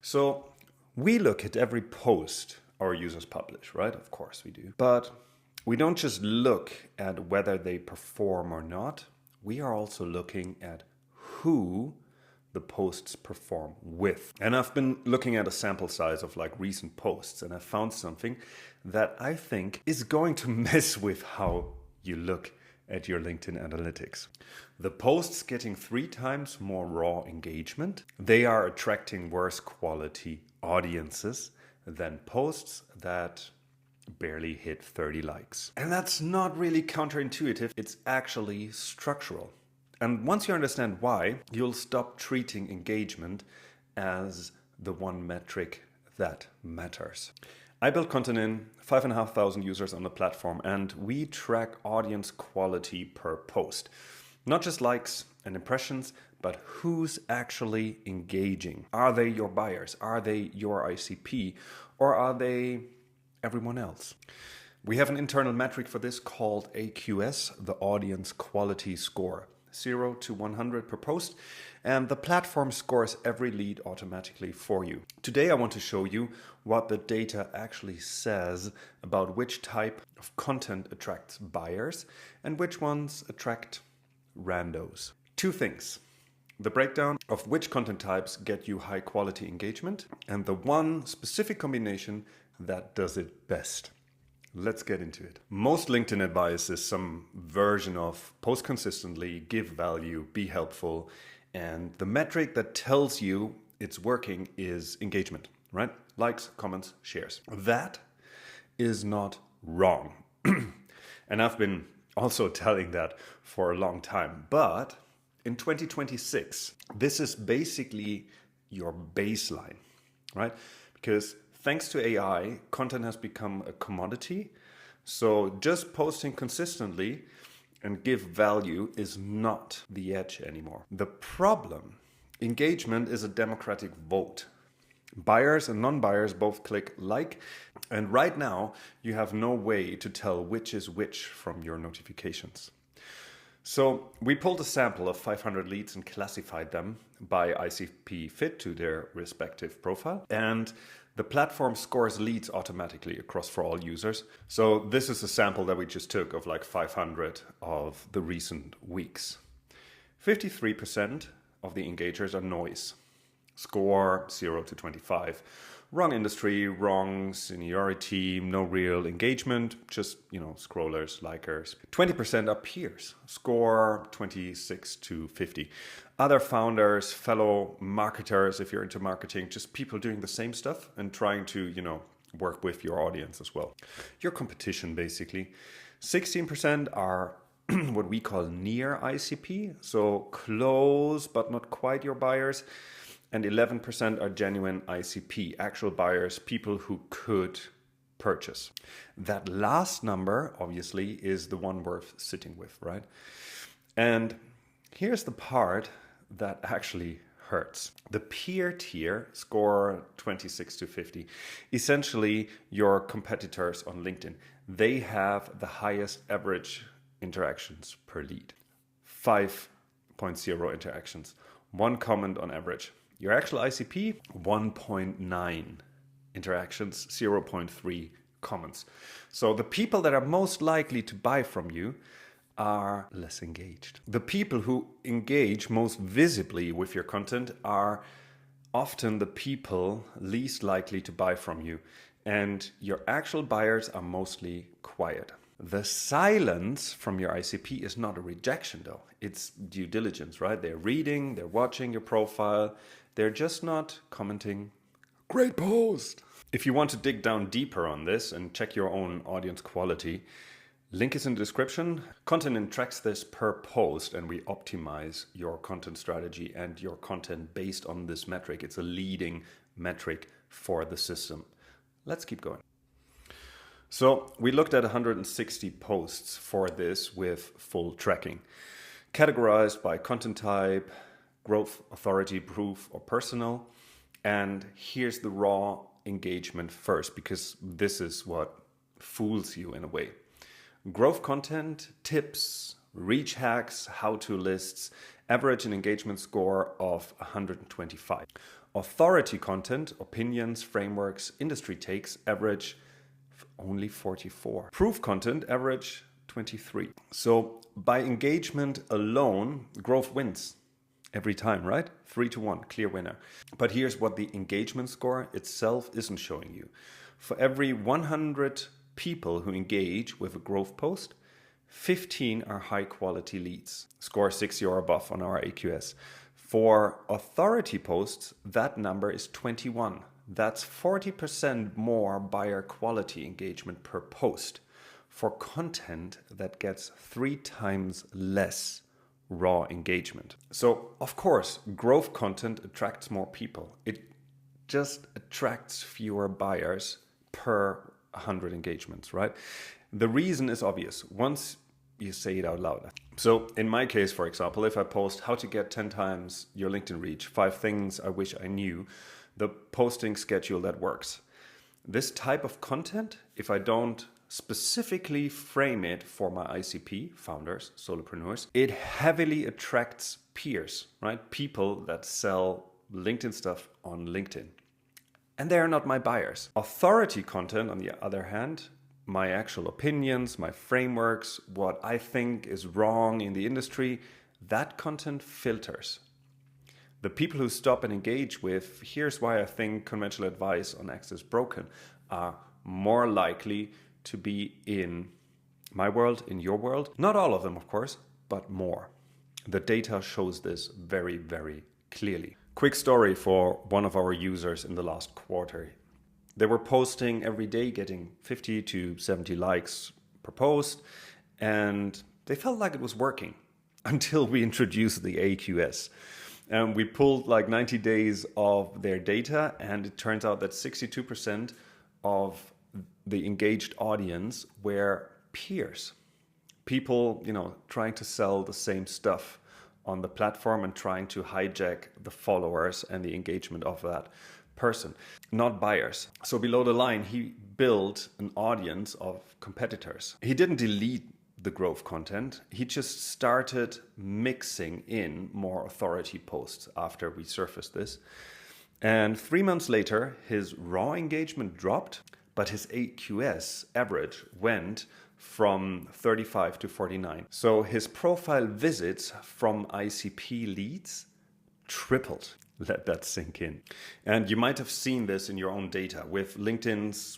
So we look at every post our users publish, right? Of course we do. But we don't just look at whether they perform or not. We are also looking at who the posts perform with. And I've been looking at a sample size of like recent posts, and I found something that I think is going to mess with how you look at your LinkedIn analytics. The posts getting 3 times more raw engagement. They are attracting worse quality audiences than posts that barely hit 30 likes. And that's not really counterintuitive. It's actually structural. And once you understand why, you'll stop treating engagement as the one metric that matters. I built ContentIn, 5,500 users on the platform, and we track audience quality per post. Not just likes and impressions, but who's actually engaging. Are they your buyers? Are they your ICP? Or are they everyone else? We have an internal metric for this called AQS, the Audience Quality Score. 0 to 100 per post, and the platform scores every lead automatically for you. Today I want to show you what the data actually says about which type of content attracts buyers and which ones attract randos. 2 things. The breakdown of which content types get you high quality engagement and the one specific combination that does it best. Let's get into it. Most LinkedIn advice is some version of post consistently, give value, be helpful. And the metric that tells you it's working is engagement, right? Likes, comments, shares. That is not wrong. And I've been also telling that for a long time. But in 2026, this is basically your baseline, right? Because thanks to AI, content has become a commodity. So just posting consistently and give value is not the edge anymore. The problem, engagement is a democratic vote. Buyers and non-buyers both click like, and right now you have no way to tell which is which from your notifications. So we pulled a sample of 500 leads and classified them by ICP fit to their respective profile. And the platform scores leads automatically across for all users. So this is a sample that we just took of like 500 of the recent weeks. 53% of the engagers are noise. Score 0 to 25. Wrong industry, wrong seniority, no real engagement, just, scrollers, likers. 20% are peers. Score 26 to 50. Other founders, fellow marketers, if you're into marketing, just people doing the same stuff and trying to, work with your audience as well. Your competition, basically. 16% are what we call Near-ICP, so close but not quite your buyers. And 11% are genuine ICP, actual buyers, people who could purchase. That last number, obviously, is the one worth sitting with, right? And here's the part that actually hurts. The peer tier, score 26 to 50, essentially your competitors on LinkedIn. They have the highest average interactions per lead. 5.0 interactions, 1 comment on average. Your actual ICP, 1.9 interactions, 0.3 comments. So the people that are most likely to buy from you are less engaged. The people who engage most visibly with your content are often the people least likely to buy from you. And your actual buyers are mostly quiet. The silence from your ICP is not a rejection though. It's due diligence, right? They're reading, they're watching your profile. They're just not commenting, great post. If you want to dig down deeper on this and check your own audience quality, link is in the description. ContentIn tracks this per post and we optimize your content strategy and your content based on this metric. It's a leading metric for the system. Let's keep going. So we looked at 160 posts for this with full tracking. Categorized by content type, growth, authority, proof, or personal. And here's the raw engagement first, because this is what fools you in a way. Growth content, tips, reach hacks, how-to lists, average and engagement score of 125. Authority content, opinions, frameworks, industry takes, average only 44. Proof content, average 23. So by engagement alone, growth wins every time, right? 3-1, clear winner. But here's what the engagement score itself isn't showing you. For every 100 people who engage with a growth post, 15 are high quality leads, score 60 or above on our AQS. For authority posts, that number is 21. That's 40% more buyer quality engagement per post. For content, that gets 3 times less raw engagement. So, of course, growth content attracts more people. It just attracts fewer buyers per 100 engagements, right? The reason is obvious once you say it out loud. So in my case, for example, if I post how to get 10 times your LinkedIn reach, 5 things I wish I knew, the posting schedule that works. This type of content, if I don't specifically frame it for my ICP, founders, solopreneurs, it heavily attracts peers, right? People that sell LinkedIn stuff on LinkedIn. And they are not my buyers. Authority content, on the other hand, my actual opinions, my frameworks, what I think is wrong in the industry, that content filters. The people who stop and engage with, here's why I think conventional advice on X is broken, are more likely to be in my world, in your world. Not all of them, of course, but more. The data shows this very, very clearly. Quick story for one of our users in the last quarter. They were posting every day, getting 50 to 70 likes per post, and they felt like it was working until we introduced the AQS. And we pulled like 90 days of their data, and it turns out that 62% of the engaged audience were peers. People, trying to sell the same stuff on the platform and trying to hijack the followers and the engagement of that person, not buyers. So below the line, he built an audience of competitors. He didn't delete the growth content. He just started mixing in more authority posts after we surfaced this. And 3 months later, his raw engagement dropped, but his AQS average went from 35 to 49. So his profile visits from ICP leads tripled. Let that sink in. And you might have seen this in your own data. With LinkedIn's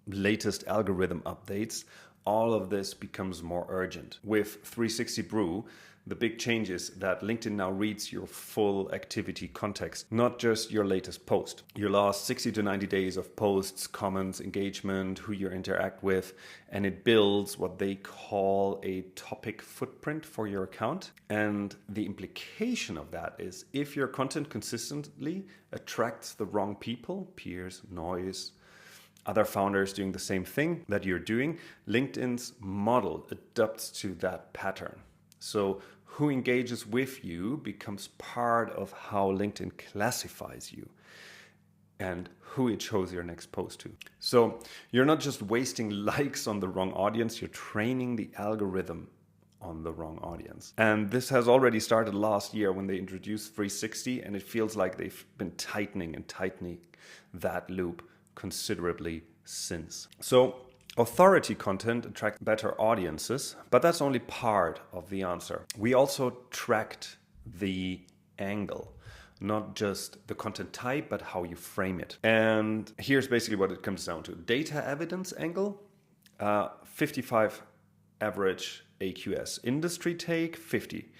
latest algorithm updates, all of this becomes more urgent. With 360 Brew, the big change is that LinkedIn now reads your full activity context, not just your latest post. Your last 60 to 90 days of posts, comments, engagement, who you interact with, and it builds what they call a topic footprint for your account. And the implication of that is if your content consistently attracts the wrong people, peers, noise, other founders doing the same thing that you're doing, LinkedIn's model adapts to that pattern. So who engages with you becomes part of how LinkedIn classifies you and who it shows your next post to. So you're not just wasting likes on the wrong audience, you're training the algorithm on the wrong audience. And this has already started last year when they introduced 360, and it feels like they've been tightening that loop considerably since. So authority content attracts better audiences, but that's only part of the answer. We also tracked the angle, not just the content type, but how you frame it. And here's basically what it comes down to. Data evidence angle, 55 average AQS. Industry take, 50.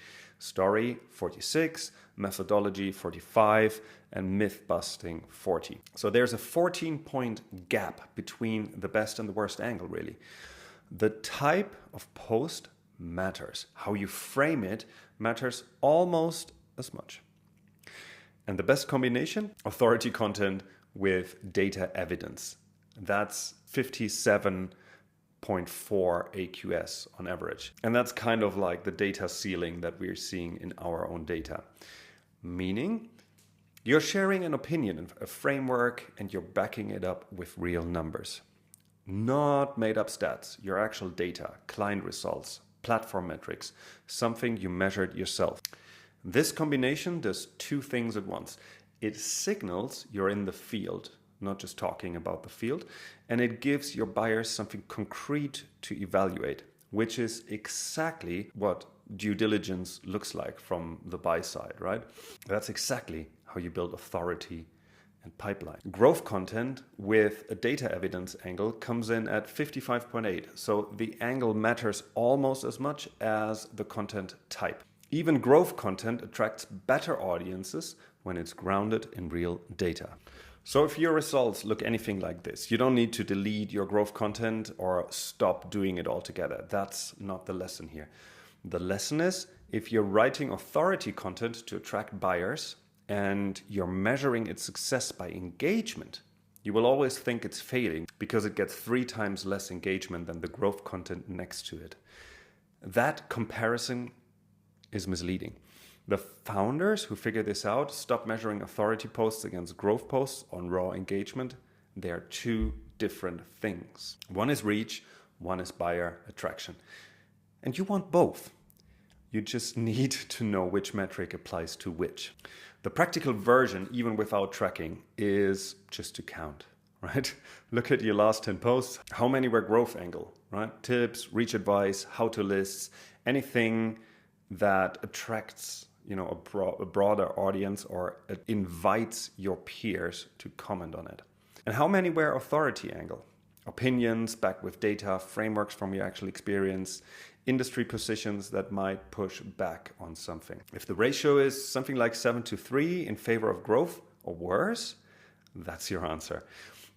Story, 46. Methodology, 45. And myth busting, 40. So there's a 14-point gap between the best and the worst angle, really. The type of post matters. How you frame it matters almost as much. And the best combination, authority content with data evidence. That's 57.4 AQS on average. And that's kind of like the data ceiling that we're seeing in our own data. Meaning, you're sharing an opinion, a framework, and you're backing it up with real numbers. Not made up stats, your actual data, client results, platform metrics, something you measured yourself. This combination does two things at once. It signals you're in the field, not just talking about the field, and it gives your buyers something concrete to evaluate, which is exactly what due diligence looks like from the buy side, right? That's exactly how you build authority and pipeline. Growth content with a data evidence angle comes in at 55.8. So the angle matters almost as much as the content type. Even growth content attracts better audiences when it's grounded in real data. So if your results look anything like this, you don't need to delete your growth content or stop doing it altogether. That's not the lesson here. The lesson is, if you're writing authority content to attract buyers and you're measuring its success by engagement, you will always think it's failing because it gets 3 times less engagement than the growth content next to it. That comparison is misleading. The founders who figure this out stop measuring authority posts against growth posts on raw engagement. They are 2 different things. One is reach, one is buyer attraction. And you want both. You just need to know which metric applies to which. The practical version, even without tracking, is just to count, right? Look at your last 10 posts. How many were growth angle, right? Tips, reach advice, how to lists, anything that attracts, a broader audience or it invites your peers to comment on it. And how many were authority angle? Opinions backed with data, frameworks from your actual experience, industry positions that might push back on something. If the ratio is something like 7-3 in favor of growth or worse, that's your answer.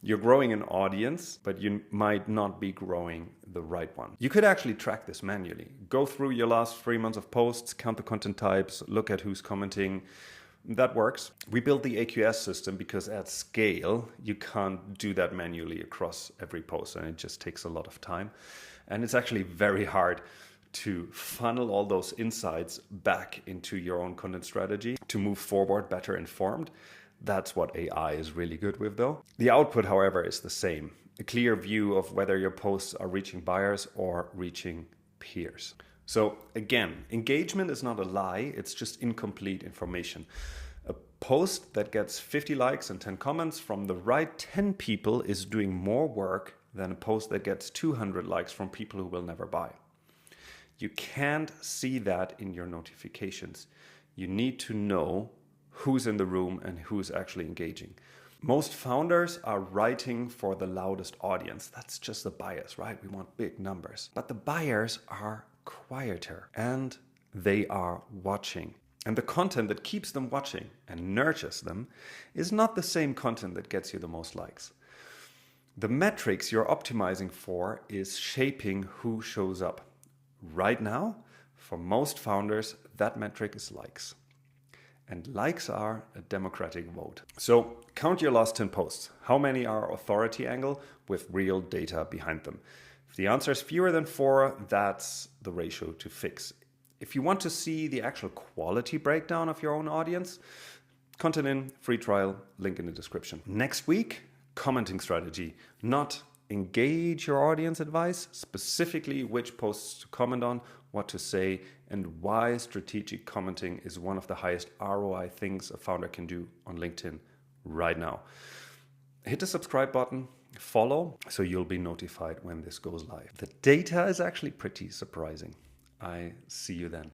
You're growing an audience, but you might not be growing the right one. You could actually track this manually. Go through your last 3 months of posts, count the content types, look at who's commenting. That works. We built the AQS system because at scale, you can't do that manually across every post, and it just takes a lot of time. And it's actually very hard to funnel all those insights back into your own content strategy to move forward better informed. That's what AI is really good with, though. The output, however, is the same. A clear view of whether your posts are reaching buyers or reaching peers. So again, engagement is not a lie, it's just incomplete information. A post that gets 50 likes and 10 comments from the right 10 people is doing more work than a post that gets 200 likes from people who will never buy. You can't see that in your notifications. You need to know who's in the room and who's actually engaging. Most founders are writing for the loudest audience. That's just the bias, right? We want big numbers. But the buyers are quieter and they are watching. And the content that keeps them watching and nurtures them is not the same content that gets you the most likes. The metrics you're optimizing for is shaping who shows up. Right now, for most founders, that metric is likes. And likes are a democratic vote. So count your last 10 posts. How many are authority angle with real data behind them? If the answer is fewer than 4, that's the ratio to fix. If you want to see the actual quality breakdown of your own audience, ContentIn, free trial, link in the description. Next week, commenting strategy. Not engage your audience advice, specifically which posts to comment on, what to say, and why strategic commenting is one of the highest ROI things a founder can do on LinkedIn right now. Hit the subscribe button, follow, so you'll be notified when this goes live. The data is actually pretty surprising. I see you then.